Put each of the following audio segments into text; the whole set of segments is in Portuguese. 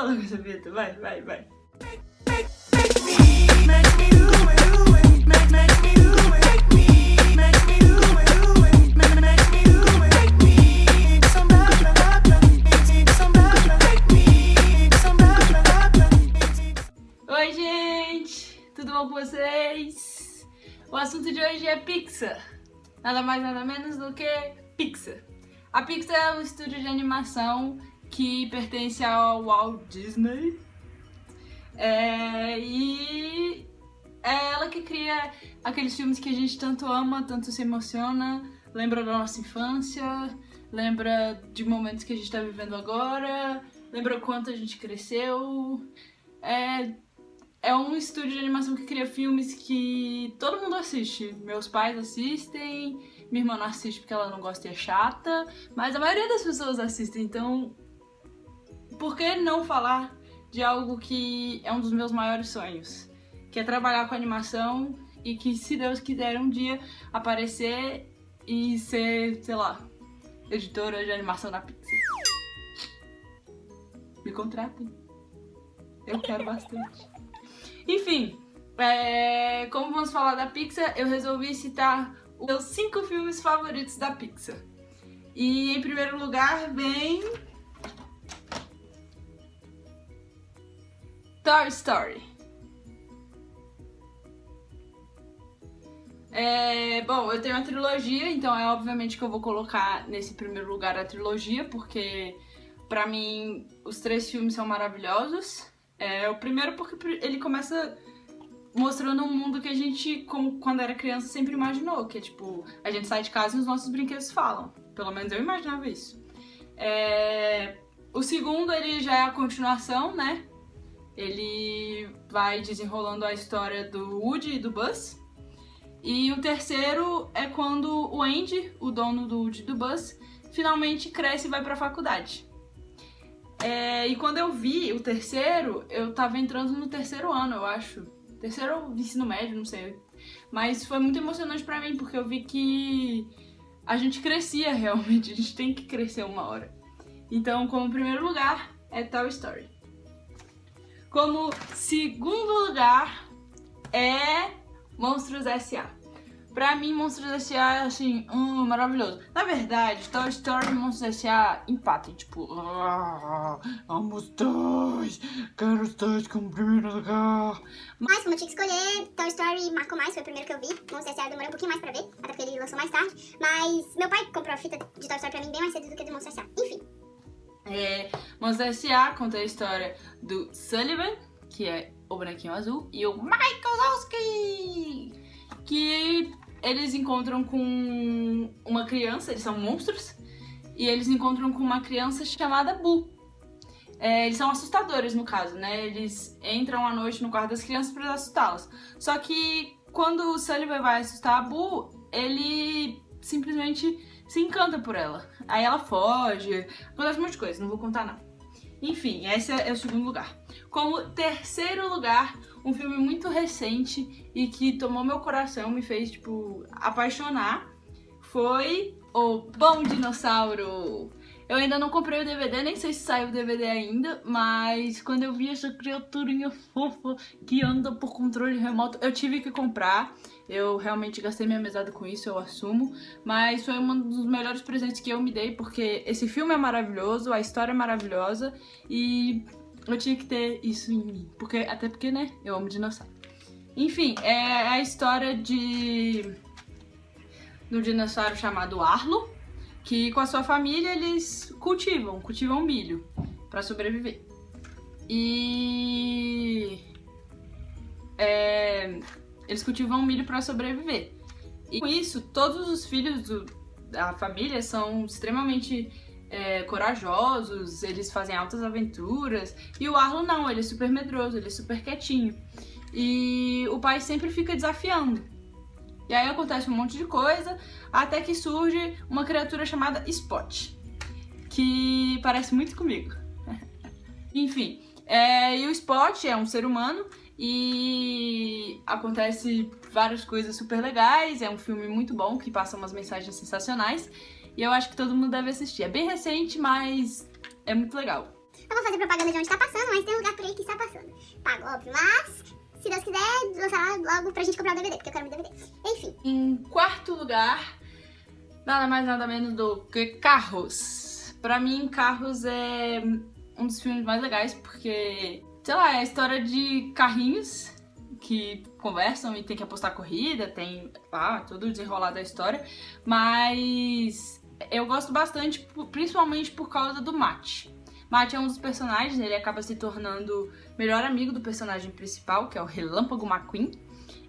solta logo essa vinheta, vai, vai, vai. Oi, gente! Tudo bom com vocês? O assunto de hoje é Pixar. Nada mais, nada menos do que Pixar. A Pixar é um estúdio de animação que pertence ao Walt Disney. E é ela que cria aqueles filmes que a gente tanto ama, tanto se emociona, lembra da nossa infância, lembra de momentos que a gente está vivendo agora, lembra o quanto a gente cresceu. É um estúdio de animação que cria filmes que todo mundo assiste. Meus pais assistem, minha irmã não assiste porque ela não gosta e é chata, mas a maioria das pessoas assistem, então por que não falar de algo que é um dos meus maiores sonhos? Que é trabalhar com animação e que, se Deus quiser, um dia aparecer e ser, sei lá, editora de animação na Pixar. Me contratem. Eu quero bastante. Enfim, como vamos falar da Pixar, eu resolvi citar os meus 5 filmes favoritos da Pixar. E em primeiro lugar vem Toy Story. Bom, eu tenho a trilogia, então é obviamente que eu vou colocar nesse primeiro lugar a trilogia, porque pra mim os 3 filmes são maravilhosos. O primeiro porque ele começa mostrando um mundo que a gente, como quando era criança, sempre imaginou, que é tipo, a gente sai de casa e os nossos brinquedos falam. Pelo menos eu imaginava isso. O segundo, ele já é a continuação, né? Ele vai desenrolando a história do Woody e do Buzz. E o terceiro é quando o Andy, o dono do Woody e do Buzz, finalmente cresce e vai pra faculdade. E quando eu vi o terceiro, eu tava entrando no terceiro ano, eu acho. Terceiro ensino médio, não sei. Mas foi muito emocionante pra mim, porque eu vi que a gente crescia realmente, a gente tem que crescer uma hora. Então, como primeiro lugar, é Toy Story. Como segundo lugar, é Monstros S.A. Pra mim, Monstros S.A. é assim, maravilhoso. Na verdade, Toy Story e Monstros S.A. empatem, tipo, amo os dois, quero os dois como primeiro lugar. Mas como eu tinha que escolher, Toy Story marcou mais, foi o primeiro que eu vi. Monstros S.A. demorei um pouquinho mais pra ver, até porque ele lançou mais tarde. Mas meu pai comprou a fita de Toy Story pra mim bem mais cedo do que de Monstros S.A. Enfim. Monstros S.A. conta a história do Sullivan, que é o bonequinho azul, e o Mike Wazowski, que eles encontram com uma criança, eles são monstros, e eles encontram com uma criança chamada Boo. Eles são assustadores, no caso, né? Eles entram à noite no quarto das crianças para assustá-las. Só que quando o Sullivan vai assustar a Boo, ele simplesmente se encanta por ela. Aí ela foge, acontece um monte de coisa, não vou contar não. Enfim, esse é o segundo lugar. Como terceiro lugar, um filme muito recente e que tomou meu coração, me fez, tipo, apaixonar, foi O Bom Dinossauro. Eu ainda não comprei o DVD, nem sei se saiu o DVD ainda, mas quando eu vi essa criaturinha fofa que anda por controle remoto, eu tive que comprar. Eu realmente gastei minha mesada com isso, eu assumo, mas foi um dos melhores presentes que eu me dei, porque esse filme é maravilhoso, a história é maravilhosa e eu tinha que ter isso em mim, até porque, né, eu amo dinossauro. Enfim, é a história de um dinossauro chamado Arlo, que com a sua família eles cultivam milho pra sobreviver. Eles cultivam milho pra sobreviver. E com isso, todos os filhos da família são extremamente corajosos, eles fazem altas aventuras. E o Arlo não, ele é super medroso, ele é super quietinho. E o pai sempre fica desafiando. E aí acontece um monte de coisa, até que surge uma criatura chamada Spot, que parece muito comigo. Enfim, e o Spot é um ser humano e acontece várias coisas super legais, é um filme muito bom, que passa umas mensagens sensacionais, e eu acho que todo mundo deve assistir. É bem recente, mas é muito legal. Não vou fazer propaganda de onde tá passando, mas tem um lugar por aí que está passando. Pago, óbvio, mas se Deus quiser, lançar logo pra gente comprar o DVD, porque eu quero meu DVD. Enfim. Em quarto lugar, nada mais nada menos do que Carros. Pra mim, Carros é um dos filmes mais legais, porque, sei lá, é a história de carrinhos que conversam e tem que apostar corrida, tem lá todo o desenrolar da história, mas eu gosto bastante, principalmente por causa do Matt. Matt é um dos personagens, ele acaba se tornando melhor amigo do personagem principal, que é o Relâmpago McQueen,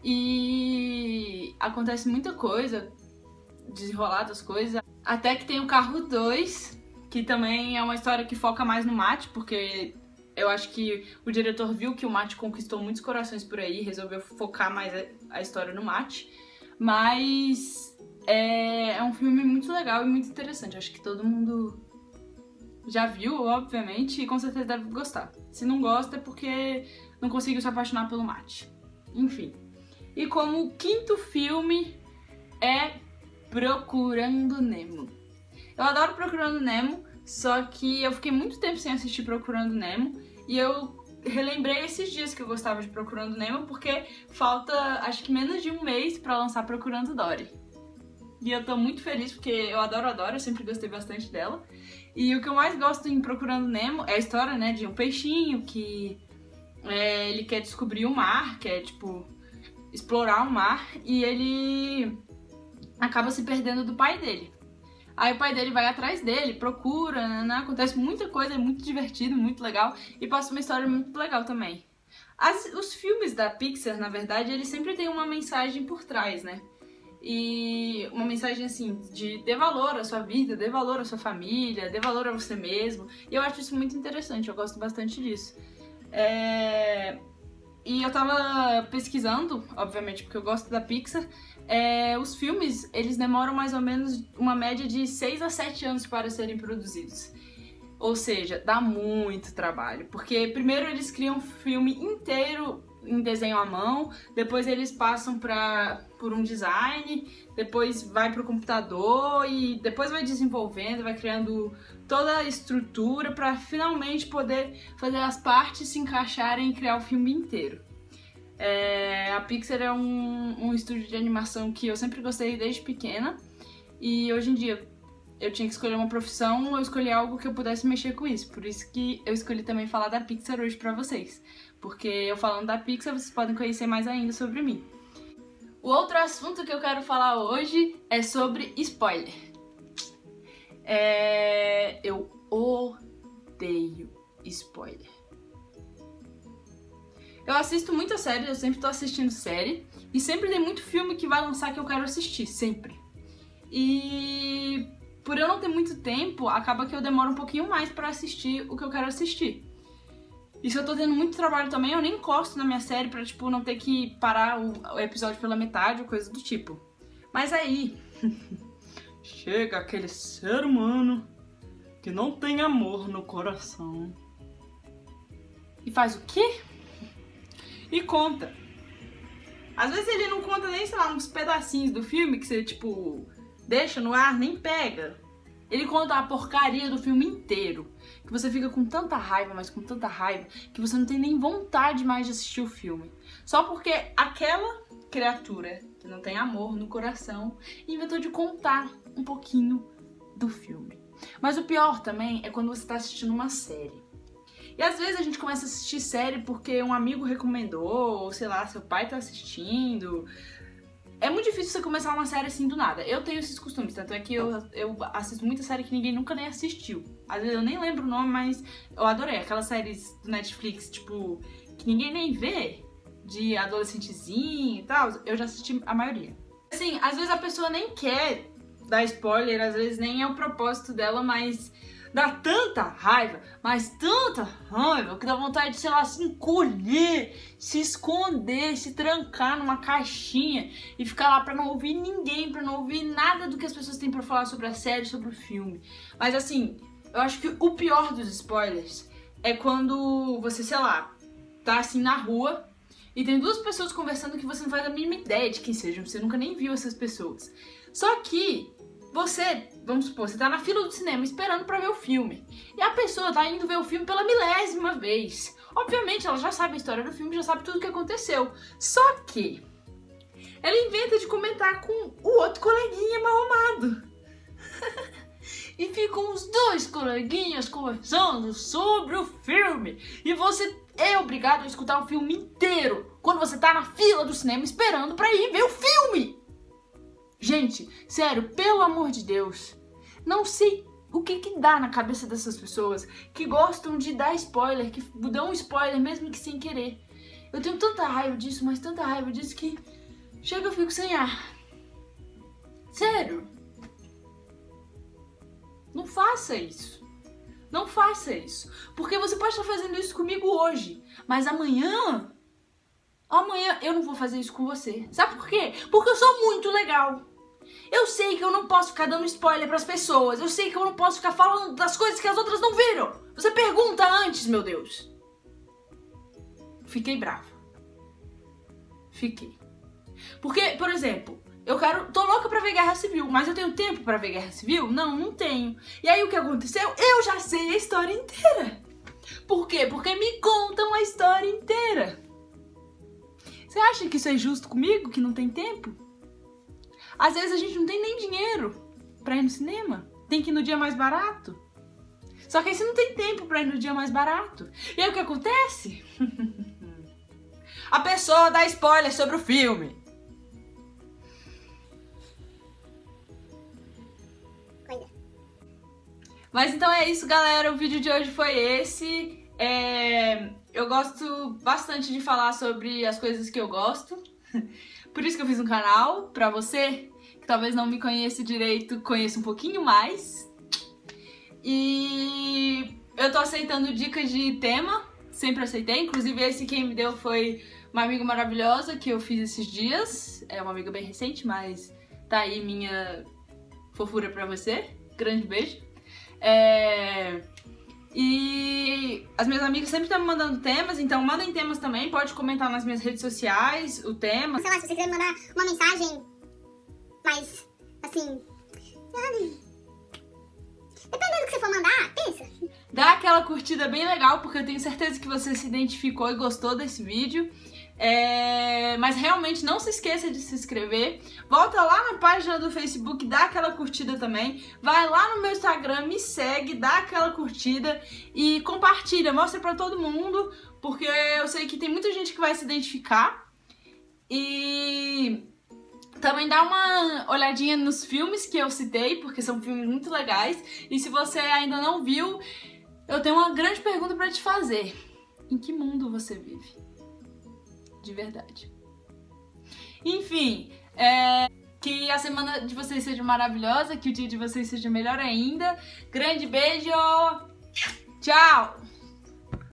e acontece muita coisa, desenrolar das coisas, até que tem o Carro 2, que também é uma história que foca mais no Matt, porque eu acho que o diretor viu que o Matt conquistou muitos corações por aí, resolveu focar mais a história no Matt. Mas é um filme muito legal e muito interessante. Acho que todo mundo já viu, obviamente, e com certeza deve gostar. Se não gosta é porque não conseguiu se apaixonar pelo Matt. Enfim. E como quinto filme é Procurando Nemo. Eu adoro Procurando Nemo, só que eu fiquei muito tempo sem assistir Procurando Nemo e eu relembrei esses dias que eu gostava de Procurando Nemo porque falta, acho que menos de um mês pra lançar Procurando Dory. E eu tô muito feliz porque eu adoro a Dory, eu sempre gostei bastante dela. E o que eu mais gosto em Procurando Nemo é a história, né, de um peixinho que ele quer descobrir o mar, quer, tipo, explorar o mar e ele acaba se perdendo do pai dele. Aí o pai dele vai atrás dele, procura, né? Acontece muita coisa, é muito divertido, muito legal e passa uma história muito legal também. Os filmes da Pixar, na verdade, eles sempre têm uma mensagem por trás, né? E uma mensagem assim, de dê valor à sua vida, dê valor à sua família, dê valor a você mesmo. E eu acho isso muito interessante, eu gosto bastante disso. E eu tava pesquisando, obviamente, porque eu gosto da Pixar. Os filmes, eles demoram mais ou menos uma média de 6 a 7 anos para serem produzidos. Ou seja, dá muito trabalho. Porque primeiro eles criam um filme inteiro em desenho à mão, depois eles passam por um design, depois vai pro computador e depois vai desenvolvendo, vai criando toda a estrutura para finalmente poder fazer as partes se encaixarem e criar o filme inteiro. A Pixar é um estúdio de animação que eu sempre gostei desde pequena e hoje em dia eu tinha que escolher uma profissão, eu escolhi algo que eu pudesse mexer com isso, por isso que eu escolhi também falar da Pixar hoje pra vocês, porque eu falando da Pixar vocês podem conhecer mais ainda sobre mim. O outro assunto que eu quero falar hoje é sobre spoiler. Eu odeio spoiler. Eu assisto muita série, eu sempre tô assistindo série, e sempre tem muito filme que vai lançar que eu quero assistir, sempre. E por eu não ter muito tempo, acaba que eu demoro um pouquinho mais pra assistir o que eu quero assistir. E se eu tô tendo muito trabalho também, eu nem encosto na minha série pra, tipo, não ter que parar o episódio pela metade ou coisa do tipo. Mas aí, chega aquele ser humano que não tem amor no coração. E faz o quê? E conta. Às vezes ele não conta nem, sei lá, uns pedacinhos do filme que você, tipo, deixa no ar, nem pega. Ele conta a porcaria do filme inteiro. Que você fica com tanta raiva, mas com tanta raiva, que você não tem nem vontade mais de assistir o filme. Só porque aquela criatura que não tem amor no coração inventou de contar um pouquinho do filme. Mas o pior também é quando você tá assistindo uma série. E às vezes a gente começa a assistir série porque um amigo recomendou, ou sei lá, seu pai tá assistindo. É muito difícil você começar uma série assim do nada. Eu tenho esses costumes, tanto é que eu assisto muita série que ninguém nunca nem assistiu. Às vezes eu nem lembro o nome, mas eu adorei. Aquelas séries do Netflix, tipo, que ninguém nem vê, de adolescentezinho e tal, eu já assisti a maioria. Assim, às vezes a pessoa nem quer dar spoiler, às vezes nem é o propósito dela, mas dá tanta raiva, mas tanta raiva, que dá vontade de, sei lá, se encolher, se esconder, se trancar numa caixinha e ficar lá pra não ouvir ninguém, pra não ouvir nada do que as pessoas têm pra falar sobre a série, sobre o filme. Mas assim, eu acho que o pior dos spoilers é quando você, sei lá, tá assim na rua e tem duas pessoas conversando que você não faz a mínima ideia de quem sejam, você nunca nem viu essas pessoas. Só que vamos supor, você tá na fila do cinema esperando pra ver o filme. E a pessoa tá indo ver o filme pela 1000ª vez. Obviamente, ela já sabe a história do filme, já sabe tudo o que aconteceu. Só que ela inventa de comentar com o outro coleguinha mal amado. E ficam os dois coleguinhas conversando sobre o filme. E você é obrigado a escutar o filme inteiro quando você tá na fila do cinema esperando pra ir ver o filme. Gente, sério, pelo amor de Deus, não sei o que dá na cabeça dessas pessoas que gostam de dar spoiler, que dão um spoiler mesmo que sem querer. Eu tenho tanta raiva disso, mas tanta raiva disso que chega eu fico sem ar. Sério. Não faça isso. Não faça isso. Porque você pode estar fazendo isso comigo hoje, mas amanhã eu não vou fazer isso com você. Sabe por quê? Porque eu sou muito legal. Eu sei que eu não posso ficar dando spoiler pras pessoas. Eu sei que eu não posso ficar falando das coisas que as outras não viram. Você pergunta antes, meu Deus. Fiquei brava. Fiquei. Porque, por exemplo, tô louca pra ver Guerra Civil, mas eu tenho tempo pra ver Guerra Civil? Não tenho. E aí o que aconteceu? Eu já sei a história inteira. Por quê? Porque me contam a história inteira. Você acha que isso é justo comigo, que não tem tempo? Às vezes a gente não tem nem dinheiro pra ir no cinema. Tem que ir no dia mais barato. Só que aí você não tem tempo pra ir no dia mais barato. E aí o que acontece? A pessoa dá spoiler sobre o filme. Mas então é isso, galera. O vídeo de hoje foi esse. Eu gosto bastante de falar sobre as coisas que eu gosto. Por isso que eu fiz um canal, pra você que talvez não me conheça direito, conheça um pouquinho mais. E eu tô aceitando dicas de tema, sempre aceitei. Inclusive esse quem me deu foi uma amiga maravilhosa que eu fiz esses dias. É uma amiga bem recente, mas tá aí minha fofura pra você. Grande beijo. E as minhas amigas sempre estão me mandando temas, então mandem temas também, pode comentar nas minhas redes sociais o tema. Sei lá, se você quiser mandar uma mensagem mais, assim, dependendo do que você for mandar, pensa. Dá aquela curtida bem legal, porque eu tenho certeza que você se identificou e gostou desse vídeo. Mas realmente não se esqueça de se inscrever. Volta lá na página do Facebook, dá aquela curtida também. Vai lá no meu Instagram, me segue, dá aquela curtida e compartilha, mostra pra todo mundo, porque eu sei que tem muita gente que vai se identificar. E também dá uma olhadinha nos filmes que eu citei, porque são filmes muito legais. E se você ainda não viu, eu tenho uma grande pergunta pra te fazer. Em que mundo você vive? De verdade. Enfim, que a semana de vocês seja maravilhosa, que o dia de vocês seja melhor ainda. Grande beijo! Tchau!